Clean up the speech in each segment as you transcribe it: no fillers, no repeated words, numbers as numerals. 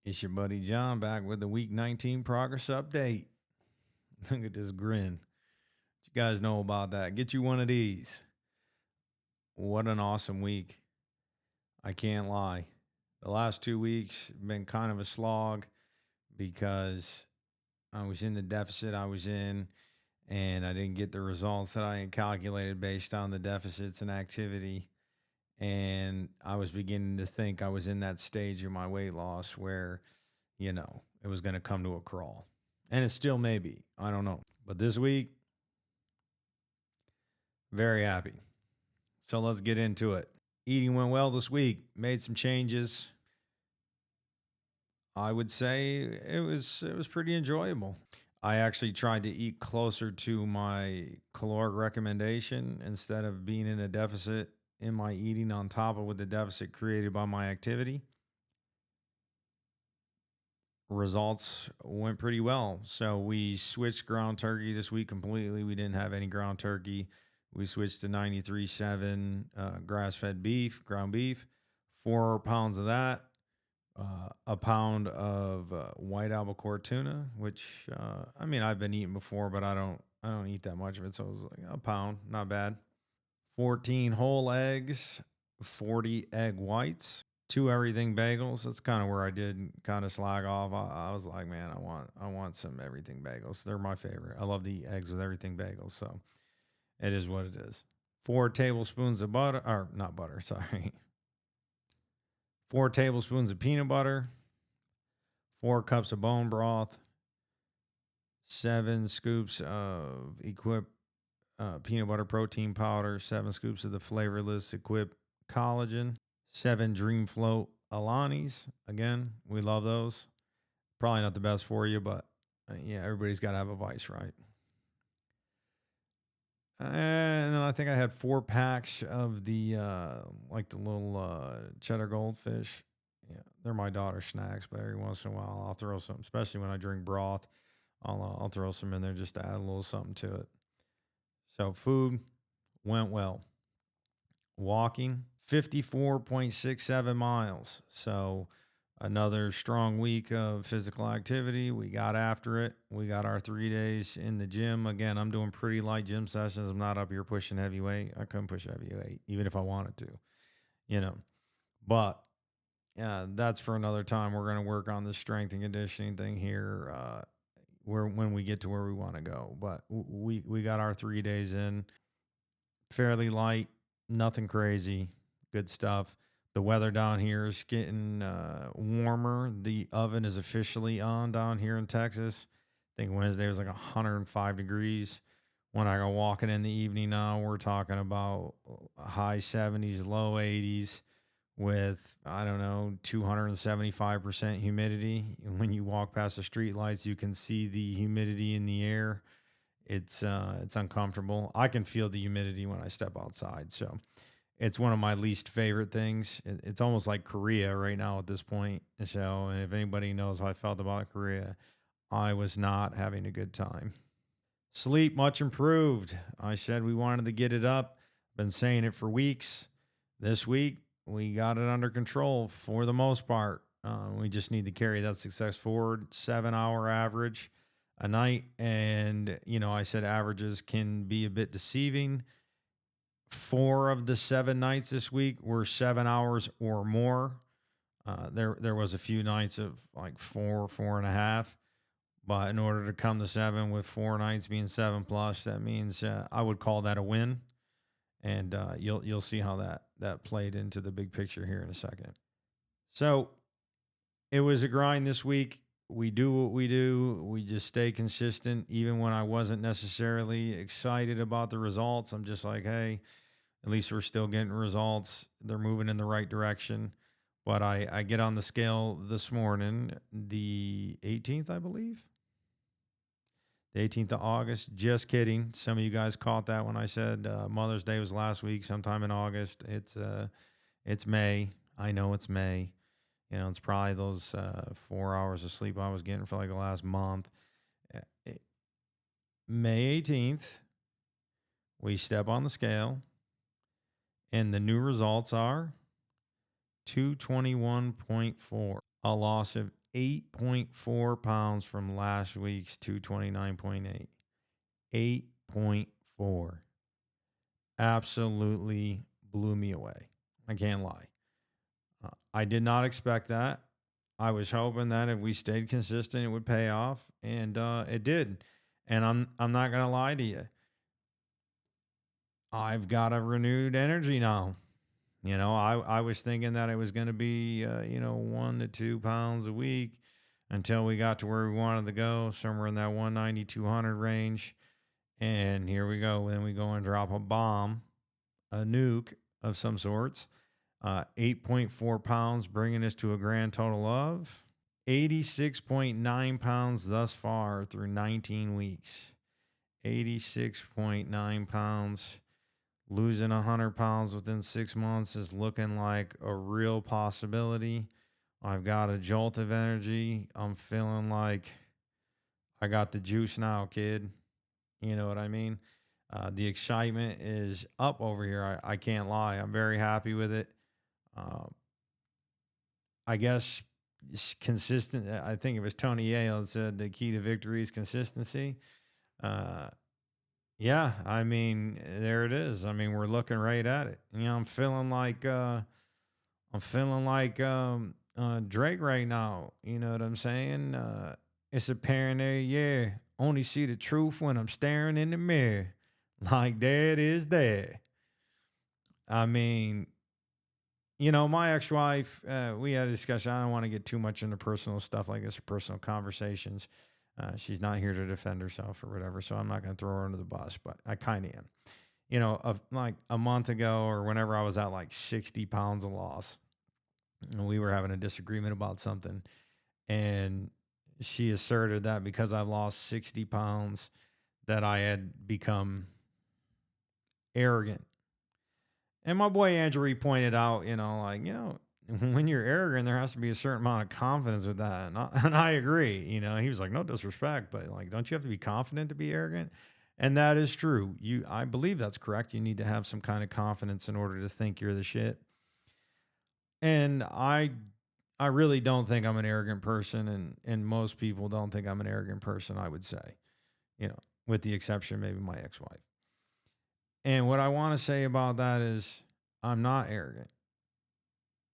It's your buddy John back with the week 19 progress update. Look at this grin. You guys know about that. Get you one of these. What an awesome week. I can't lie. The last 2 weeks have been kind of a slog because I was in the deficit I was in and I didn't get the results that I had calculated based on the deficits and activity. And I was beginning to think I was in that stage of my weight loss where, it was going to come to a crawl. And it still may be. I don't know. But this week, very happy. So let's get into it. Eating went well this week. Made some changes. I would say it was pretty enjoyable. I actually tried to eat closer to my caloric recommendation instead of being in a deficit in my eating on top of with the deficit created by my activity. Results went pretty well. So we switched ground turkey this week completely. We didn't have any ground turkey. We switched to 93.7 grass-fed beef, ground beef, 4 pounds of that, a pound of white albacore tuna, which I've been eating before, but I don't eat that much of it. So it was like a pound, not bad. 14 whole eggs, 40 egg whites, 2 everything bagels. That's kind of where I did kind of slag off. I was like, man, I want some everything bagels. They're my favorite. I love to eat eggs with everything bagels. So it is what it is. 4 tablespoons of butter, or not butter, sorry. 4 tablespoons of peanut butter, 4 cups of bone broth, 7 scoops of Equip peanut butter protein powder, 7 scoops of the flavorless Equip collagen, 7 Dream Float Alanis. Again, we love those. Probably not the best for you, but everybody's got to have a vice, right? And then I think I had 4 packs of the the little cheddar goldfish. Yeah, they're my daughter's snacks, but every once in a while I'll throw some, especially when I drink broth. I'll throw some in there just to add a little something to it. So food went well. Walking 54.67 miles. So another strong week of physical activity. We got after it. We got our 3 days in the gym. Again, I'm doing pretty light gym sessions. I'm not up here pushing heavy weight. I couldn't push heavy weight, even if I wanted to, But that's for another time. We're going to work on the strength and conditioning thing here when we get to where we want to go. But we got our 3 days in. Fairly light, nothing crazy, good stuff. The weather down here is getting warmer. The oven is officially on down here in Texas. I think Wednesday was like 105 degrees. When I go walking in the evening now, we're talking about high 70s, low 80s with, 275% humidity. When you walk past the street lights, you can see the humidity in the air. It's uncomfortable. I can feel the humidity when I step outside. So it's one of my least favorite things. It's almost like Korea right now at this point. So, and if anybody knows how I felt about Korea, I was not having a good time. Sleep much improved. I said we wanted to get it up. Been saying it for weeks. This week, we got it under control for the most part. We just need to carry that success forward. 7-hour average a night. And, I said averages can be a bit deceiving. 4 of the 7 nights this week were 7 hours or more. There was a few nights of like 4.5. But in order to come to 7 with 4 nights being 7 plus, that means I would call that a win. And you'll see how that played into the big picture here in a second. So it was a grind this week. We do what we do. We just stay consistent. Even when I wasn't necessarily excited about the results, I'm just like, hey, at least we're still getting results. They're moving in the right direction. But I get on the scale this morning, the 18th, I believe. The 18th of August. Just kidding. Some of you guys caught that when I said Mother's Day was last week, sometime in August. It's May. I know it's May. It's probably those 4 hours of sleep I was getting for like the last month. May 18th, we step on the scale, and the new results are 221.4. a loss of 8.4 pounds from last week's 229.8. 8.4. Absolutely blew me away. I can't lie. I did not expect that. I was hoping that if we stayed consistent, it would pay off, and it did. And I'm not gonna lie to you. I've got a renewed energy now. I was thinking that it was going to be 1 to 2 pounds a week until we got to where we wanted to go, somewhere in that 190, 200 range. And here we go. Then we go and drop a bomb, a nuke of some sorts. 8.4 pounds, bringing us to a grand total of 86.9 pounds thus far through 19 weeks. 86.9 pounds. Losing 100 pounds within 6 months is looking like a real possibility. I've got a jolt of energy. I'm feeling like I got the juice now, kid. You know what I mean? The excitement is up over here. I can't lie. I'm very happy with it. Uh, I guess it's consistent. I think it was Tony Yale that said the key to victory is consistency. Uh, yeah, I mean, there it is. I mean, we're looking right at it. I'm feeling like Drake right now. You know what I'm saying? It's apparent every year. Only see the truth when I'm staring in the mirror. Like that is there. I mean, my ex-wife, we had a discussion. I don't want to get too much into personal stuff like this or personal conversations. She's not here to defend herself or whatever, so I'm not going to throw her under the bus, but I kind of am. Like a month ago or whenever I was at like 60 pounds of loss, and we were having a disagreement about something, and she asserted that because I've lost 60 pounds, that I had become arrogant. And my boy Andrew pointed out, when you're arrogant, there has to be a certain amount of confidence with that. And I agree. He was like, no disrespect, but like, don't you have to be confident to be arrogant? And that is true. I believe that's correct. You need to have some kind of confidence in order to think you're the shit. And I really don't think I'm an arrogant person, and most people don't think I'm an arrogant person, I would say, with the exception of maybe my ex-wife. And what I want to say about that is I'm not arrogant,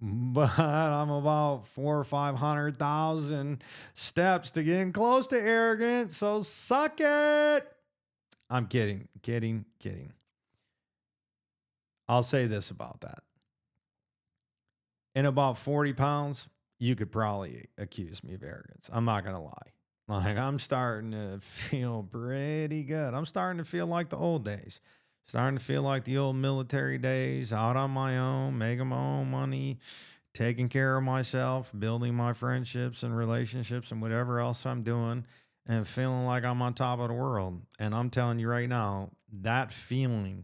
but I'm about 400,000 or 500,000 steps to getting close to arrogant. So suck it. I'm kidding, kidding, kidding. I'll say this about that. In about 40 pounds, you could probably accuse me of arrogance. I'm not going to lie. Like, I'm starting to feel pretty good. I'm starting to feel like the old days. Starting to feel like the old military days, out on my own, making my own money, taking care of myself, building my friendships and relationships and whatever else I'm doing, and feeling like I'm on top of the world. And I'm telling you right now, that feeling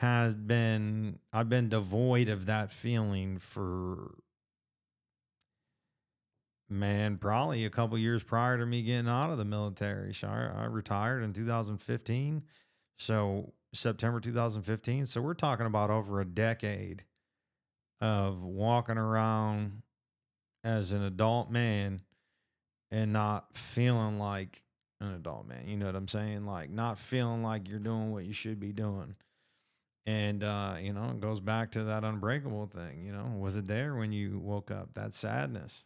I've been devoid of that feeling for, man, probably a couple years prior to me getting out of the military. So I retired in 2015. So September 2015. So we're talking about over a decade of walking around as an adult man and not feeling like an adult man. You know what I'm saying? Like, not feeling like you're doing what you should be doing. And, it goes back to that unbreakable thing. Was it there when you woke up? That sadness.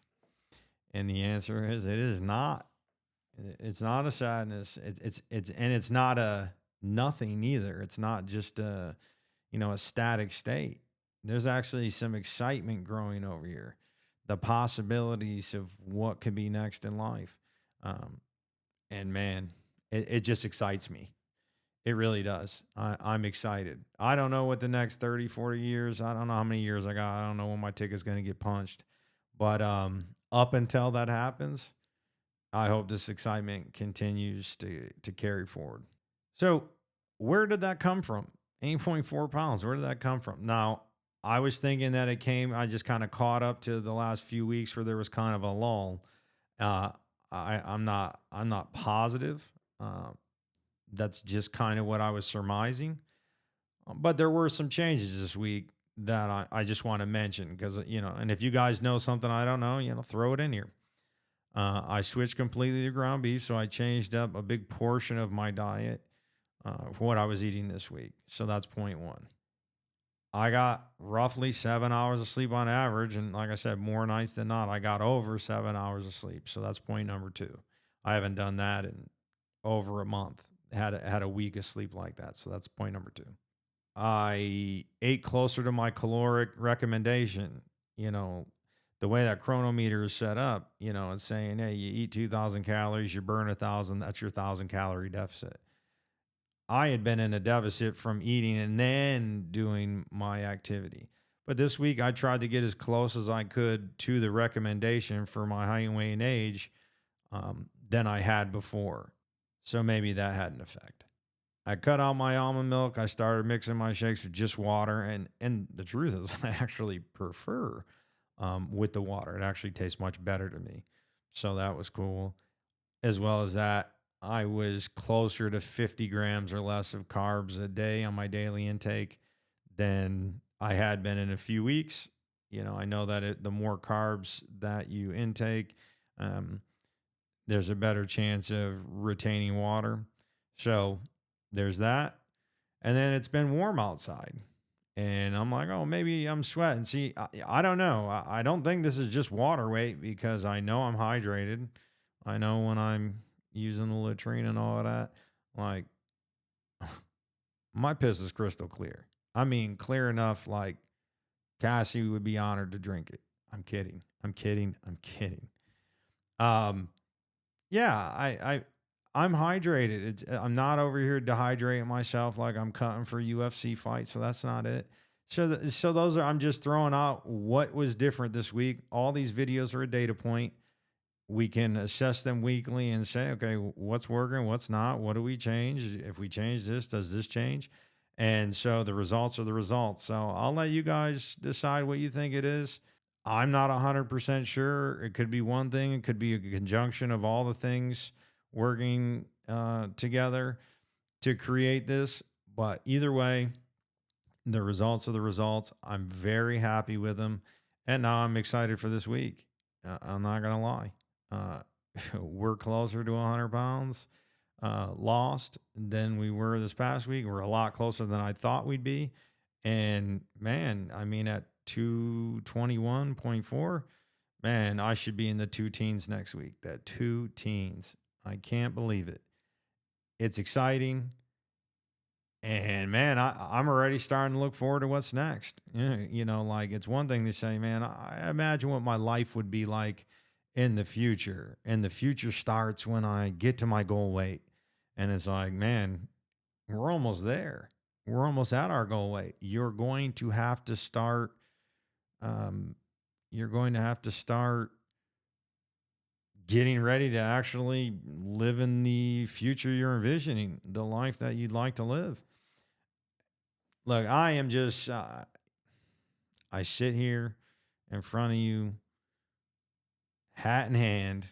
And the answer is it is not. It's not a sadness. It's not a nothing either. It's not just a static state. There's actually some excitement growing over here. The possibilities of what could be next in life. And man, it just excites me. It really does. I'm excited. I don't know what the next 30, 40 years, I don't know how many years I got. I don't know when my ticket's going to get punched. But up until that happens, I hope this excitement continues to carry forward. So, where did that come from? 8.4 pounds. Where did that come from? Now, I was thinking that I just kind of caught up to the last few weeks where there was kind of a lull. Uh, I'm not positive. That's just kind of what I was surmising. But there were some changes this week that I just want to mention because, and if you guys know something I don't know, throw it in here. I switched completely to ground beef, so I changed up a big portion of my diet for what I was eating this week. So that's point one. I got roughly 7 hours of sleep on average. And like I said, more nights than not, I got over 7 hours of sleep. So that's point number two. I haven't done that in over a month. Had a week of sleep like that. So that's point number two. I ate closer to my caloric recommendation. You know, the way that chronometer is set up, it's saying, hey, you eat 2,000 calories, you burn 1,000. That's your 1,000 calorie deficit. I had been in a deficit from eating and then doing my activity. But this week, I tried to get as close as I could to the recommendation for my height, weight, and age than I had before. So maybe that had an effect. I cut out my almond milk. I started mixing my shakes with just water. And the truth is, I actually prefer with the water. It actually tastes much better to me. So that was cool. As well as that, I was closer to 50 grams or less of carbs a day on my daily intake than I had been in a few weeks. I know that the more carbs that you intake, um, there's a better chance of retaining water. So there's that. And then it's been warm outside. And I'm like, oh, maybe I'm sweating. See, I don't know. I don't think this is just water weight because I know I'm hydrated. I know when I'm using the latrine and all of that, like my piss is crystal clear. I mean, clear enough like Cassie would be honored to drink it. I'm kidding. I'm kidding. I'm kidding. Um, yeah, I'm hydrated. I'm not over here dehydrating myself like I'm cutting for UFC fights. So that's not it. So those are, I'm just throwing out what was different this week. All these videos are a data point. We can assess them weekly and say, okay, what's working, what's not, what do we change? If we change this, does this change? And so the results are the results. So I'll let you guys decide what you think it is. I'm not 100% sure. It could be one thing, it could be a conjunction of all the things working together to create this. But either way, the results are the results. I'm very happy with them. And now I'm excited for this week. I'm not going to lie. Uh, we're closer to 100 pounds lost than we were this past week. We're a lot closer than I thought we'd be. And man, I mean, at 221.4, man, I should be in the two teens next week. That two teens. I can't believe it. It's exciting. And man, I'm already starting to look forward to what's next. Yeah, like it's one thing to say, man, I imagine what my life would be like in the future. And the future starts when I get to my goal weight. And it's like, man, we're almost there. We're almost at our goal weight. Um, you're going to have to start getting ready to actually live in the future you're envisioning, the life that you'd like to live. Look, I am just, I sit here in front of you, hat in hand,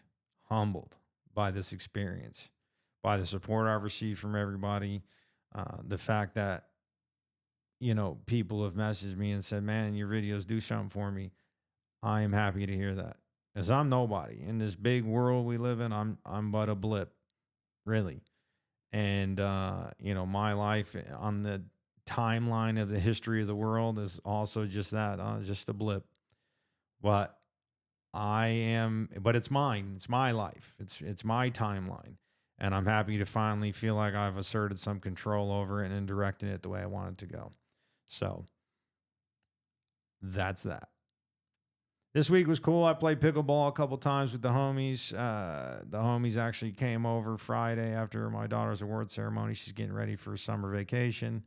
humbled by this experience, by the support I've received from everybody. The fact that, people have messaged me and said, man, your videos do something for me. I am happy to hear that. Because I'm nobody. In this big world we live in, I'm but a blip, really. And my life on the timeline of the history of the world is also just that, just a blip. But but it's mine. It's my life. It's my timeline. And I'm happy to finally feel like I've asserted some control over it and directing it the way I want it to go. So that's that. This week was cool. I played pickleball a couple times with the homies. The homies actually came over Friday after my daughter's award ceremony. She's getting ready for summer vacation.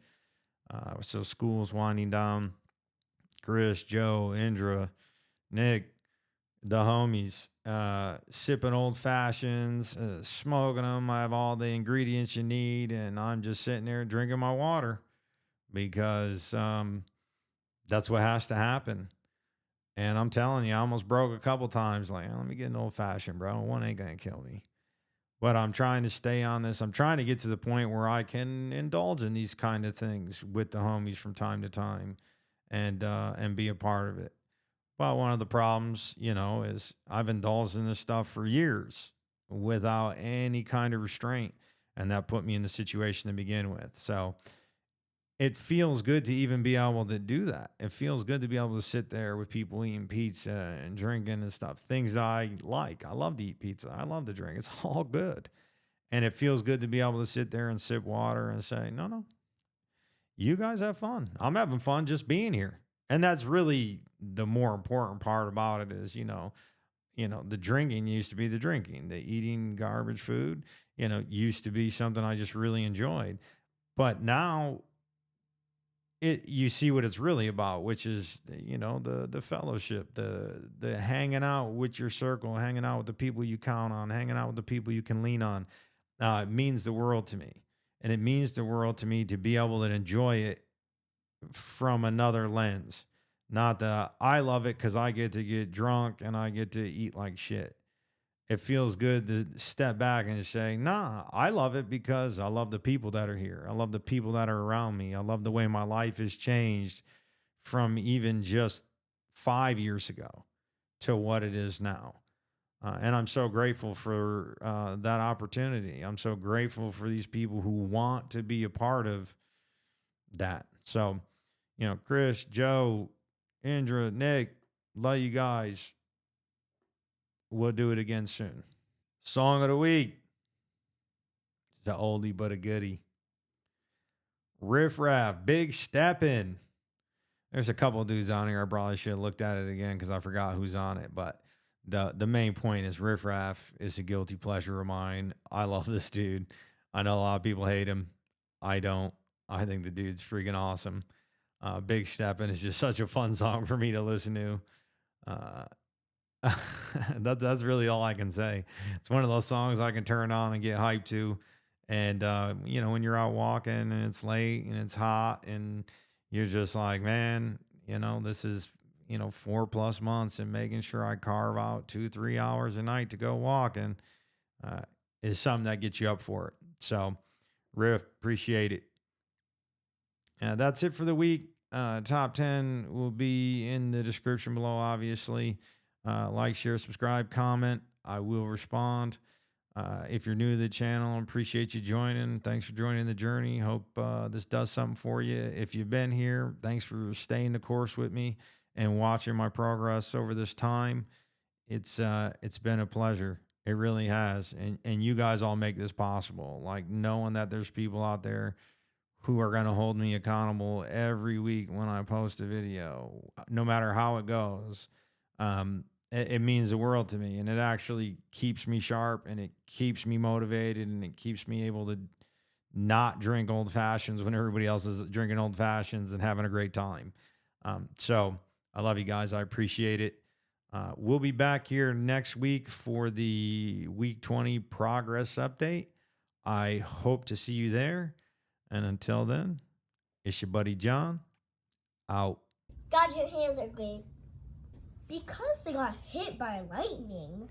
So school's winding down. Chris, Joe, Indra, Nick, the homies, sipping old fashions, smoking them. I have all the ingredients you need, and I'm just sitting there drinking my water because that's what has to happen. And I'm telling you, I almost broke a couple times. Like, let me get an old fashioned, bro. One ain't gonna kill me. But I'm trying to stay on this. I'm trying to get to the point where I can indulge in these kind of things with the homies from time to time. and be a part of it. But one of the problems, is I've indulged in this stuff for years without any kind of restraint, and that put me in the situation to begin with. So it feels good to even be able to do that. It feels good to be able to sit there with people eating pizza and drinking and stuff, things that I like. I love to eat pizza. I love to drink. It's all good. And it feels good to be able to sit there and sip water and say, no, no, you guys have fun. I'm having fun just being here. And that's really the more important part about it is, the drinking used to be the drinking, the eating garbage food, used to be something I just really enjoyed. But now you see what it's really about, which is the fellowship, the hanging out with your circle, hanging out with the people you count on, hanging out with the people you can lean on. It means the world to me, and it means the world to me to be able to enjoy it from another lens. Not that I love it because I get to get drunk and I get to eat like shit. It feels good to step back and say, nah, I love it because I love the people that are here. I love the people that are around me. I love the way my life has changed from even just 5 years ago to what it is now. And I'm so grateful for that opportunity. I'm so grateful for these people who want to be a part of that. So, Chris, Joe, Indra, Nick, love you guys. We'll do it again soon. Song of the week. It's a oldie but a goodie. Riff Raff, Big Steppin'. There's a couple of dudes on here. I probably should have looked at it again because I forgot who's on it. But the main point is Riff Raff is a guilty pleasure of mine. I love this dude. I know a lot of people hate him. I don't. I think the dude's freaking awesome. Big Steppin' is just such a fun song for me to listen to. Uh, that's really all I can say. It's one of those songs I can turn on and get hyped to. And when you're out walking and it's late and it's hot and you're just like, man, this is 4+ months and making sure I carve out 2-3 hours a night to go walking is something that gets you up for it. So, Riff, appreciate it. That's it for the week. Top 10 will be in the description below, obviously. Like, share, subscribe, comment. I will respond. If you're new to the channel, I appreciate you joining. Thanks for joining the journey. Hope this does something for you. If you've been here, thanks for staying the course with me and watching my progress over this time. It's been a pleasure. It really has. And you guys all make this possible. Like knowing that there's people out there who are going to hold me accountable every week when I post a video, no matter how it goes. It means the world to me, and it actually keeps me sharp, and it keeps me motivated, and it keeps me able to not drink old fashions when everybody else is drinking old fashions and having a great time. So I love you guys. I appreciate it. We'll be back here next week for the week 20 progress update. I hope to see you there. And until then, it's your buddy John, out. God, your hands are green. Because they got hit by lightning.